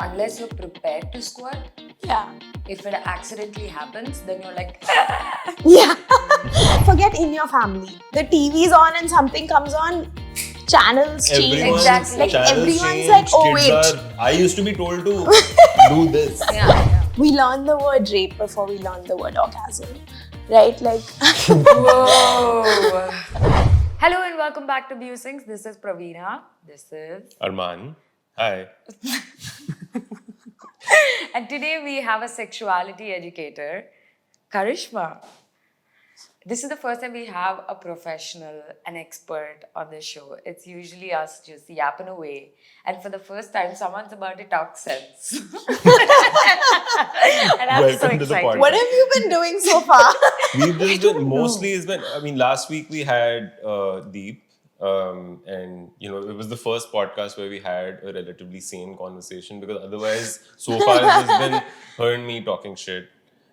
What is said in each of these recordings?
unless you're prepared to squirt, Yeah. if it accidentally happens, then you're like, Yeah. Forget in your family. The TV's on and something comes on, channels change. Everyone's Exactly. Like channels everyone's change, like, oh kids wait. I used to be told to do this. yeah. We learned the word rape before we learned the word orgasm. Right? Like Whoa. Hello and welcome back to Musings. This is Praveena. This is... Arman, hi. And today we have a sexuality educator, Karishma. This is the first time we have a professional, an expert on this show. It's usually us just yapping away. And for the first time, someone's about to talk sense. And I'm Welcome so to the excited. podcast. what have you been doing so far? We've just been, mostly it's been, I mean, last week we had Deep, and it was the first podcast where we had a relatively sane conversation, because otherwise, so far it's just been her and me talking shit.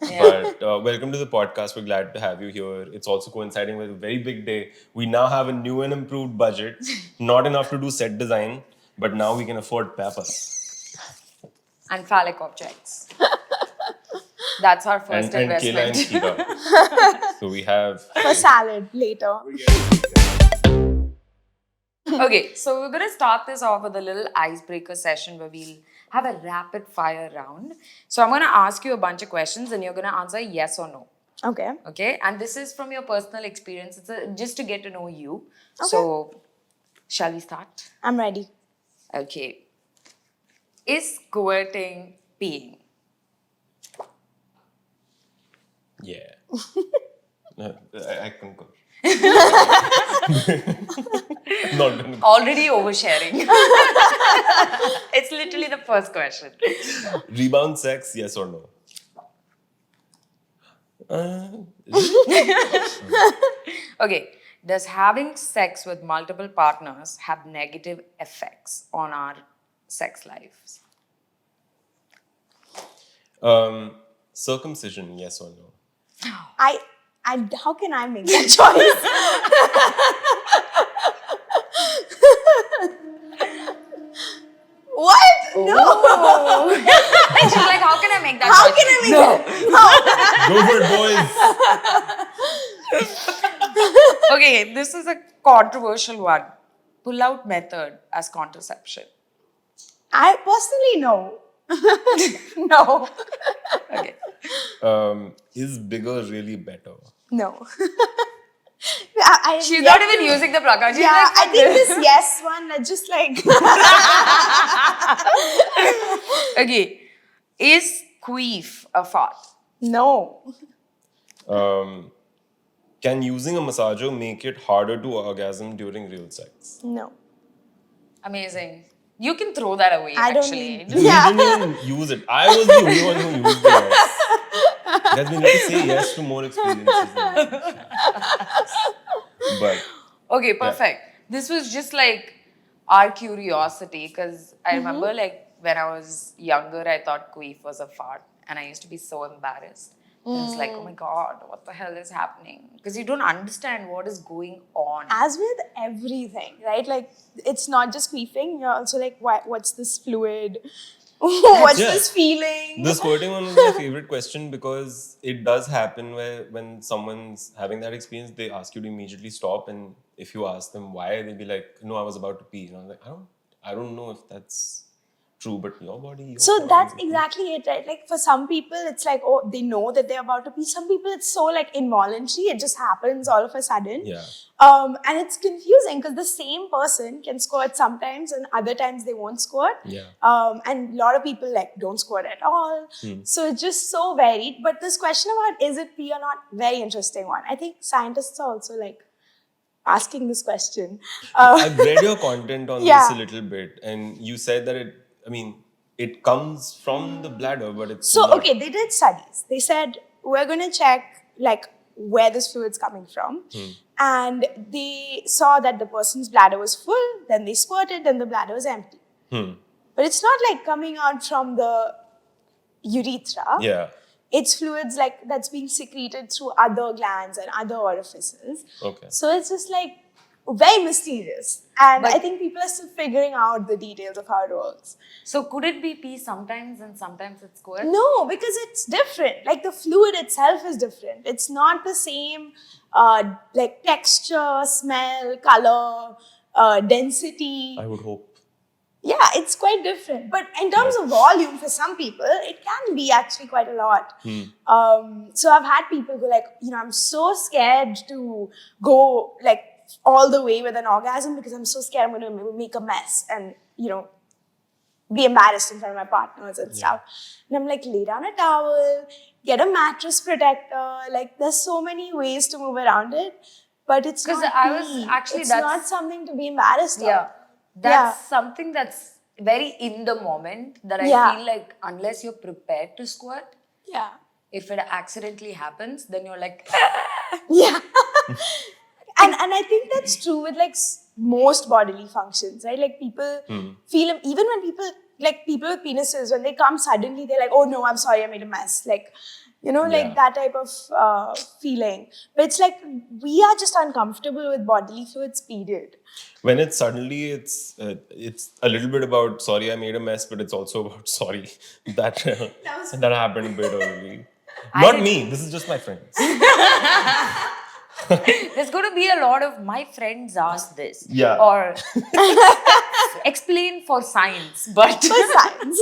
Yeah. But welcome to the podcast. We're glad to have you here. It's also coinciding with a very big day. We now have a new and improved budget. Not enough to do set design, but now we can afford papas. And phallic objects. That's our first And Kayla and investment. Kira. So we have... For salad later. Okay, so we're going to start this off with a little icebreaker session where we'll have a rapid fire round. So I'm going to ask you a bunch of questions and you're going to answer yes or no. Okay. Okay, and this is from your personal experience. It's just to get to know you. Okay. So, shall we start? I'm ready. Okay. Is squirting peeing? Yeah. I concur. Not gonna... Already oversharing. It's literally the first question. Rebound sex, yes or no? Okay. Does having sex with multiple partners have negative effects on our sex lives? Circumcision, yes or no? I how can I make that choice? What? No. And she's like, how can I make that How choice? can I make that? Go for it, boys! Okay, this is a controversial one. Pull-out method as contraception. I personally no. No. Okay. Is bigger really better? No. She's not even using the plug. She's Yeah, like, I think this yes one, I just like. Okay. Is queef a fart? No. Can using a massager make it harder to orgasm during real sex? No. Amazing. You can throw that away, I don't actually. need- You didn't even use it. I was the only one who used the yes. Guys, we need to say yes to more experiences. But Okay, perfect. This was just like our curiosity, because I remember like when I was younger, I thought queef was a fart and I used to be so embarrassed. And it's like, oh my God, what the hell is happening? Because you don't understand what is going on. As with everything, right? Like, it's not just queefing, you're also like, what's this fluid? What's Yeah. this feeling? the squirting one was my favorite question, because it does happen where when someone's having that experience, they ask you to immediately stop, and if you ask them why, they'll be like, "No, I was about to pee." And I'm like, I don't know if that's true, but your body. So that's exactly it, right? Like for some people, it's like, oh, they know that they're about to pee. Some people, it's so like involuntary. It just happens all of a sudden. Yeah. And it's confusing because the same person can squirt sometimes and other times they won't squirt. Yeah. And a lot of people like don't squirt at all. So it's just so varied. But this question about is it pee or not, very interesting one. I think scientists are also like asking this question. I've read your content on Yeah. this a little bit, and you said that it comes from the bladder, but it's So, not. okay, they did studies. They said, we're going to check like where this fluid's coming from. And they saw that the person's bladder was full, then they squirted, then the bladder was empty. But it's not like coming out from the urethra. Yeah. It's fluids that's being secreted through other glands and other orifices. Okay. So it's just like very mysterious. And But- I think people are still figuring out the details of how it works. So could it be pee sometimes and sometimes it's squirt? No, because it's different. Like the fluid itself is different. It's not the same like texture, smell, color, density. I would hope. Yeah, it's quite different. But in terms of volume, for some people, it can be actually quite a lot. So I've had people go like, I'm so scared to go like all the way with an orgasm because I'm so scared I'm going to make a mess and, be embarrassed in front of my partners and stuff. And I'm like, lay down a towel, get a mattress protector. Like, there's so many ways to move around it. But it's 'Cause not I was pee. actually it's that's- not something to be embarrassed of. Yeah. That's something that's very in the moment that I feel like unless you're prepared to squirt, Yeah. if it accidentally happens, then you're like, Yeah. and I think that's true with like most bodily functions, right? Like people feel, even when people with penises, when they come suddenly, they're like, oh no, I'm sorry, I made a mess. Like, like that type of feeling. But it's like, we are just uncomfortable with bodily fluids, period. When it's suddenly, it's a little bit about sorry I made a mess, but it's also about sorry that that happened a bit early. Not me. This is just my friends. there's going to be a lot of my friends ask this. Yeah. Or explain for science. But For science.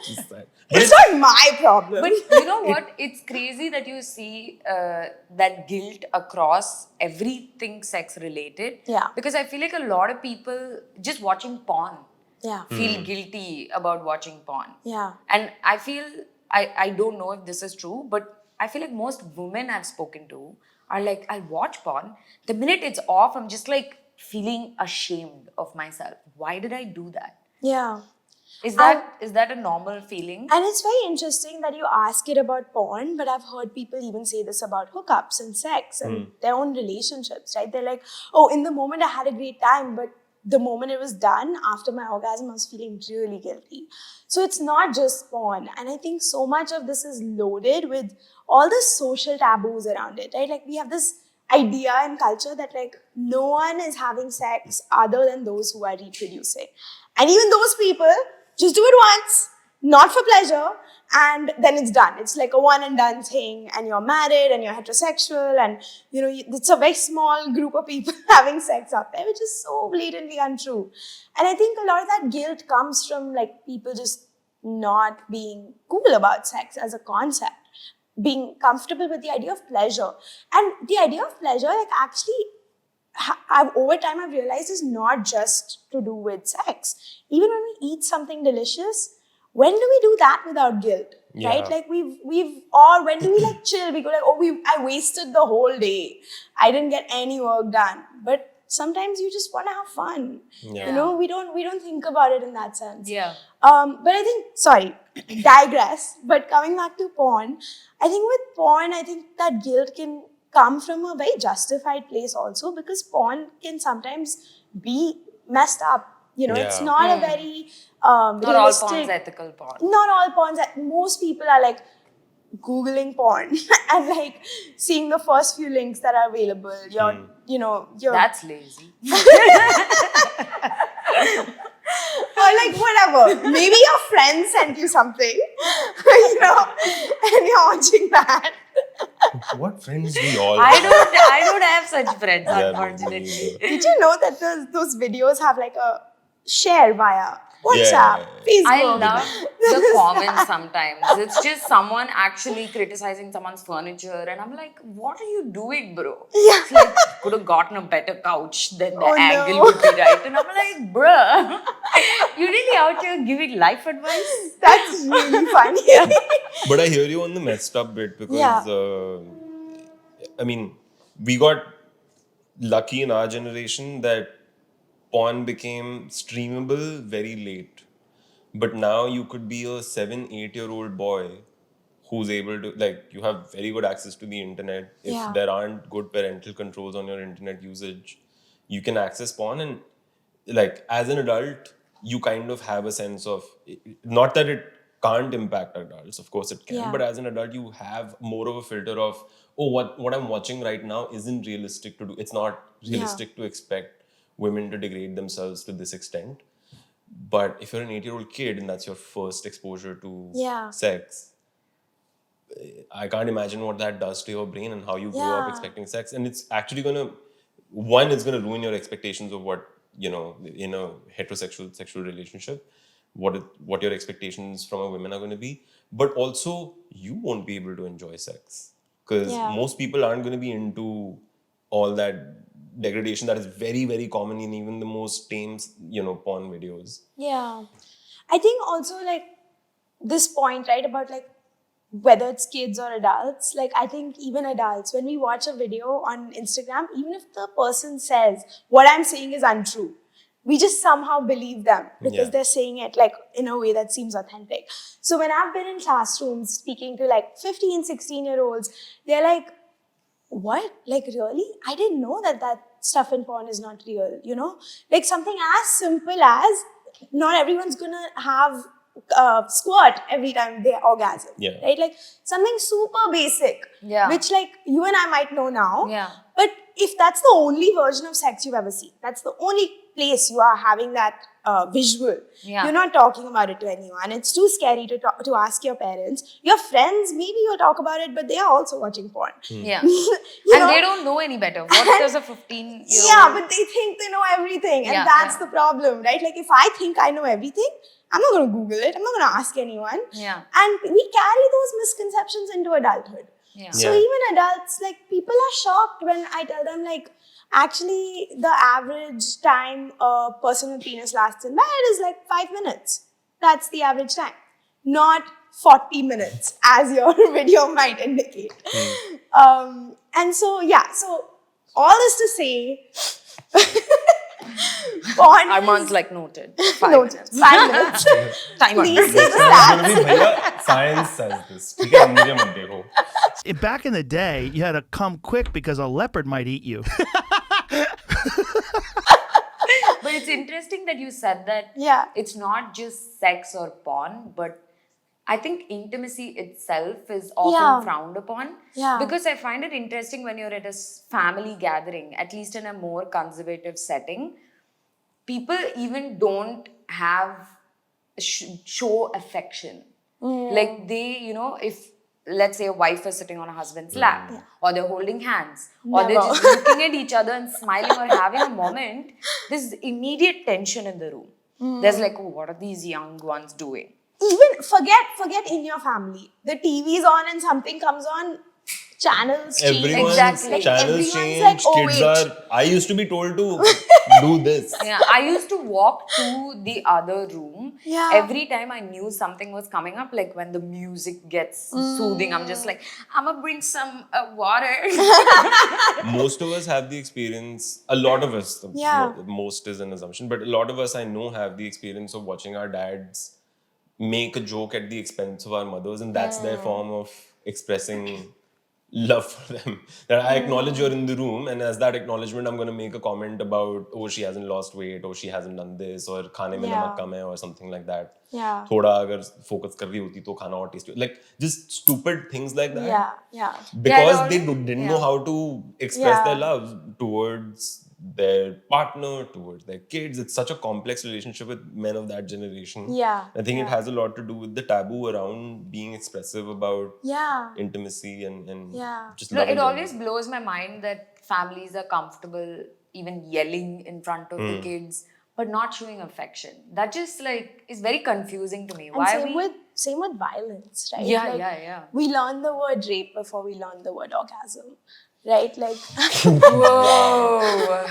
Just that. It's not my problem. But you know what? It's crazy that you see that guilt across everything sex related. Yeah. Because I feel like a lot of people just watching porn Yeah. feel guilty about watching porn. Yeah. And I feel, I don't know if this is true, but I feel like most women I've spoken to are like, I'll watch porn. The minute it's off, I'm just like feeling ashamed of myself. Why did I do that? Yeah. Is that a normal feeling? And it's very interesting that you ask it about porn, but I've heard people even say this about hookups and sex and their own relationships, right? They're like, oh, in the moment I had a great time, but the moment it was done, after my orgasm, I was feeling really guilty. So it's not just porn. And I think so much of this is loaded with all the social taboos around it, right? Like we have this idea and culture that like no one is having sex other than those who are reproducing. And even those people just do it once, not for pleasure, and then it's done. It's like a one and done thing, and you're married and you're heterosexual, and it's a very small group of people having sex out there, which is so blatantly untrue. And I think a lot of that guilt comes from like people just not being cool about sex as a concept, being comfortable with the idea of pleasure. And the idea of pleasure, like actually, over time I've realized is not just to do with sex. Even when we eat something delicious, when do we do that without guilt? Yeah. Right? Like or when do we like chill? We go like, oh, I wasted the whole day. I didn't get any work done. But sometimes you just want to have fun. Yeah. We don't think about it in that sense. Yeah. But I think, digress. But coming back to porn, I think with porn, I think that guilt can come from a very justified place also, because porn can sometimes be messed up. It's not a very Not all realistic. porn's ethical porn. Not all porns. Most people are like Googling porn and like seeing the first few links that are available. You're That's lazy. or like whatever. Maybe your friend sent you something, and you're watching that. What friends we all I have. don't have such friends, Yeah, unfortunately. me neither. Did you know that those videos have like a share via WhatsApp, Yeah. Facebook? I love the comments sometimes. It's just someone actually criticizing someone's furniture, and I'm like, what are you doing, bro? Yeah. It's like, could have gotten a better couch, then the Oh, angle no. would be right. And I'm like, bruh, you really out here giving life advice? That's really funny. But I hear you on the messed up bit because, Yeah. I mean, we got lucky in our generation that porn became streamable very late. But now you could be a 7-8-year-old boy who's able to, like, you have very good access to the internet. If Yeah. there aren't good parental controls on your internet usage, you can access porn. And, like, as an adult, you kind of have a sense of, not that it can't impact adults. Of course it can, Yeah. but as an adult you have more of a filter of, oh, what I'm watching right now isn't realistic to do. It's not realistic to expect women to degrade themselves to this extent. But if you're an 8-year-old kid and that's your first exposure to Yeah. sex, I can't imagine what that does to your brain and how you grow up Yeah. expecting sex. And it's actually it's gonna ruin your expectations of what, in a heterosexual sexual relationship, what your expectations from a woman are going to be. But also, you won't be able to enjoy sex because Yeah. most people aren't going to be into all that degradation that is very, very common in even the most tame, porn videos. Yeah. I think also like this point, right, about like whether it's kids or adults, like I think even adults, when we watch a video on Instagram, even if the person says what I'm saying is untrue, we just somehow believe them because Yeah. they're saying it like in a way that seems authentic. So when I've been in classrooms speaking to like 15, 16-year-olds, they're like, what? Like, really? I didn't know that stuff in porn is not real, Like something as simple as not everyone's gonna have squirt every time they orgasm, Yeah. right? Like something super basic, Yeah. which like you and I might know now. Yeah. But if that's the only version of sex you've ever seen, that's the only place you are having that visual. Yeah. You're not talking about it to anyone. It's too scary to ask your parents. Your friends, maybe you'll talk about it, but they are also watching porn. Yeah. You And know? they don't know any better. What does a 15-year-old... Yeah, but they think they know everything. And Yeah, that's yeah. the problem, right? Like if I think I know everything, I'm not going to Google it. I'm not going to ask anyone. Yeah. And we carry those misconceptions into adulthood. Yeah. So Yeah. even adults, like people are shocked when I tell them like, actually the average time a person with penis lasts in bed is like 5 minutes. That's the average time. Not 40 minutes as your video might indicate. And so, yeah, so all this to say, porn Armand's is like noted. 5 noted. minutes. 5 minutes. Timer. Please see the It's gonna stats. be, "Bhaiya, science says this." ठीक है, मुझे मत देखो. Back in the day, you had to come quick because a leopard might eat you. But it's interesting that you said that Yeah. it's not just sex or porn, but I think intimacy itself is often Yeah. frowned upon. Yeah. Because I find it interesting when you're at a family gathering, at least in a more conservative setting, people even don't show affection. Like they, if let's say a wife is sitting on a husband's lap, or they're holding hands, or they're Never. just looking at each other and smiling or having a moment, there's immediate tension in the room. There's like, oh, what are these young ones doing? Even forget in your family. The TV's on and something comes on, channels change. Everyone's Exactly. channels Everyone's change. like, oh, Kids wait. I used to be told to do this. Yeah, I used to walk to the other room. Yeah. Every time I knew something was coming up, like when the music gets soothing, I'm just like, I'm gonna bring some water. Most of us have the experience, a lot of us, Yeah. most is an assumption, but a lot of us I know have the experience of watching our dads make a joke at the expense of our mothers, and that's their form of expressing love for them. That I acknowledge you're in the room, and as that acknowledgement, I'm going to make a comment about, oh, she hasn't lost weight, or she hasn't done this, or खाने में नमक कम है, or something like that. Yeah. थोड़ा अगर focus कर रही होती तो खाना और tasty. Like just stupid things like that. Yeah, yeah. Because Yeah, they didn't know how to express Yeah. their love towards their partner, towards their kids. It's such a complex relationship with men of that generation. Yeah, I think it yeah. has a lot to do with the taboo around being expressive about Yeah. intimacy and Yeah. just No, love. it in always general. blows my mind that families are comfortable even yelling in front of the kids, but not showing affection. That just like is very confusing to me. And Why same with violence, right? Yeah, Like, yeah. We learn the word rape before we learn the word orgasm, right? Like, Whoa,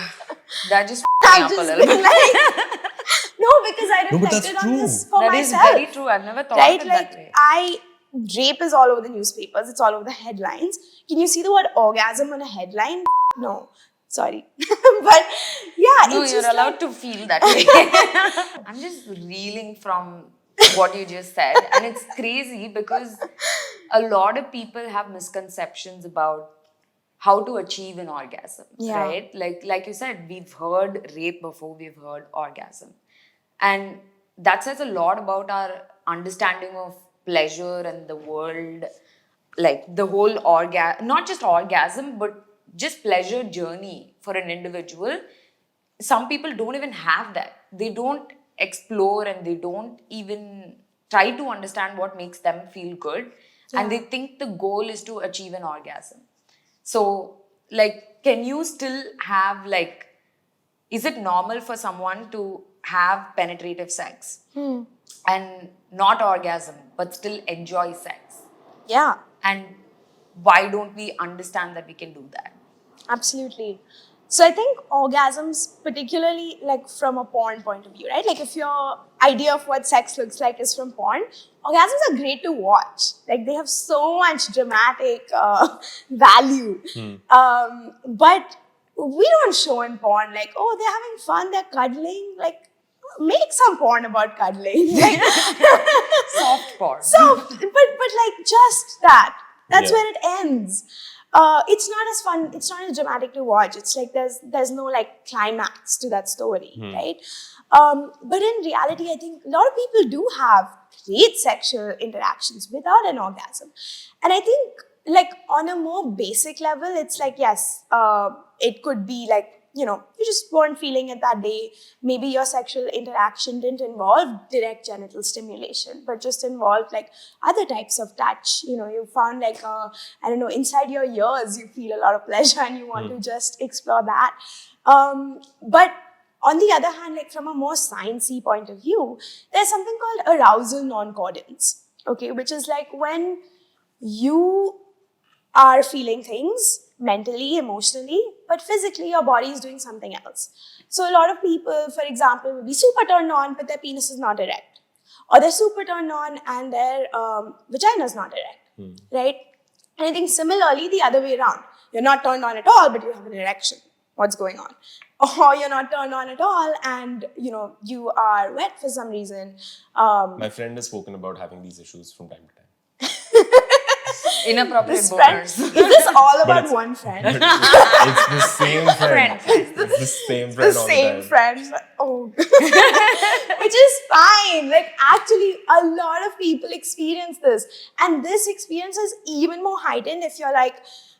that just f***ed me I've up a just little been bit. like, no, because I No, but that's reflected on this true. for That is myself. very true. I've never thought Right? of it Like, that way. rape is all over the newspapers. It's all over the headlines. Can you see the word orgasm on a headline? No. Sorry. But yeah, No, it's you're just allowed like, to feel that way. I'm just reeling from what you just said. And it's crazy because a lot of people have misconceptions about how to achieve an orgasm, Yeah. right? Like you said, we've heard rape before we've heard orgasm. And that says a lot about our understanding of pleasure and the world, like the whole not just orgasm, but just pleasure journey for an individual. Some people don't even have that. They don't explore and they don't even try to understand what makes them feel good. And they think the goal is to achieve an orgasm. So, like, can you still have, like, is it normal for someone to have penetrative sex and not orgasm, but still enjoy sex? Yeah. And why don't we understand that we can do that? Absolutely. So I think orgasms, particularly like from a porn point of view, right? Like if your idea of what sex looks like is from porn, orgasms are great to watch. Like they have so much dramatic value. But we don't show in porn like, oh, they're having fun, they're cuddling. Like, make some porn about cuddling. Like, Soft porn. but like just that. That's Yeah. where it ends. It's not as fun. It's not as dramatic to watch. It's like there's no like climax to that story, right? But in reality, I think a lot of people do have great sexual interactions without an orgasm, and I think like on a more basic level, it's like yes, it could be like, you know, you just weren't feeling it that day. Maybe your sexual interaction didn't involve direct genital stimulation, but just involved like other types of touch. You know, you found like, I don't know, inside your ears, you feel a lot of pleasure and you want to just explore that. But on the other hand, like from a more sciencey point of view, there's something called arousal non-concordance, okay, which is like when you are feeling things mentally, emotionally, but physically your body is doing something else. So a lot of people, for example, will be super turned on, but their penis is not erect. Or they're super turned on and their vagina is not erect, right? And I think similarly, the other way around. You're not turned on at all, but you have an erection. What's going on? Or you're not turned on at all and, you know, you are wet for some reason. My friend has spoken about having these issues from time to time. Inappropriate This friend, boners. is this all about it's- one friend? It's the same friend. Friend. It's the same friend The all same the time. friend. Oh. Which is fine. Like, actually, a lot of people experience this. And this experience is even more heightened if you're like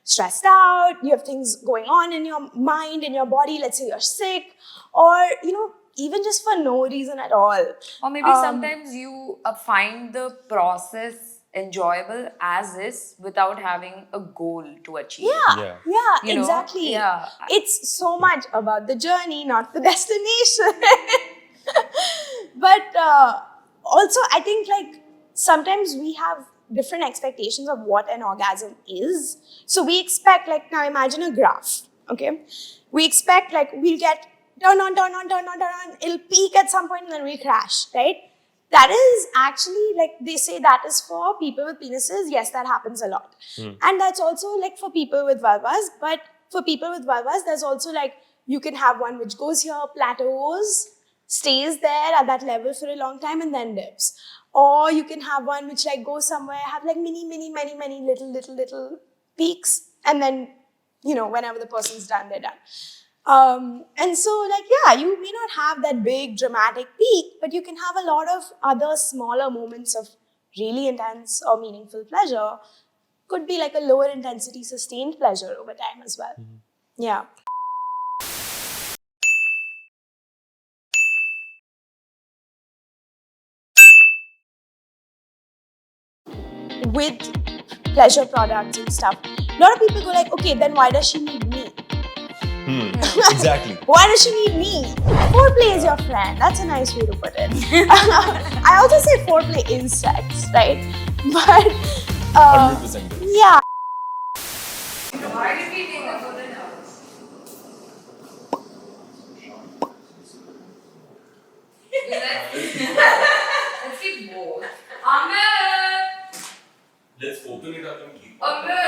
stressed out, you have things going on in your mind, in your body. Let's say you're sick, or, you know, even just for no reason at all. Or maybe sometimes you find the process enjoyable as is without having a goal to achieve. Yeah. You know, Exactly. yeah. It's so much about the journey, not the destination. But also, I think like sometimes we have different expectations of what an orgasm is. So we expect, like, now imagine a graph, okay? We expect like we'll get turn on, it'll peak at some point and then we'll crash, right? That is actually, like, they say that is for people with penises. Yes, that happens a lot. And that's also like for people with vulvas. But for people with vulvas, there's also like, you can have one which goes here, plateaus, stays there at that level for a long time and then dips. Or you can have one which like goes somewhere, have like many little peaks. And then, you know, whenever the person's done, they're done. And so, like, yeah, you may not have that big dramatic peak, but you can have a lot of other smaller moments of really intense or meaningful pleasure. Could be like a lower intensity, sustained pleasure over time as well. Yeah. With pleasure products and stuff, a lot of people go like, okay, then why does she need me? Exactly. Why does she need me? Foreplay is your friend. That's a nice way to put it. I also say foreplay is sex, right? But 100%. yeah. Why did we take a golden hour? Let's keep both. Unveiled! Let's open it up and keep Unveiled!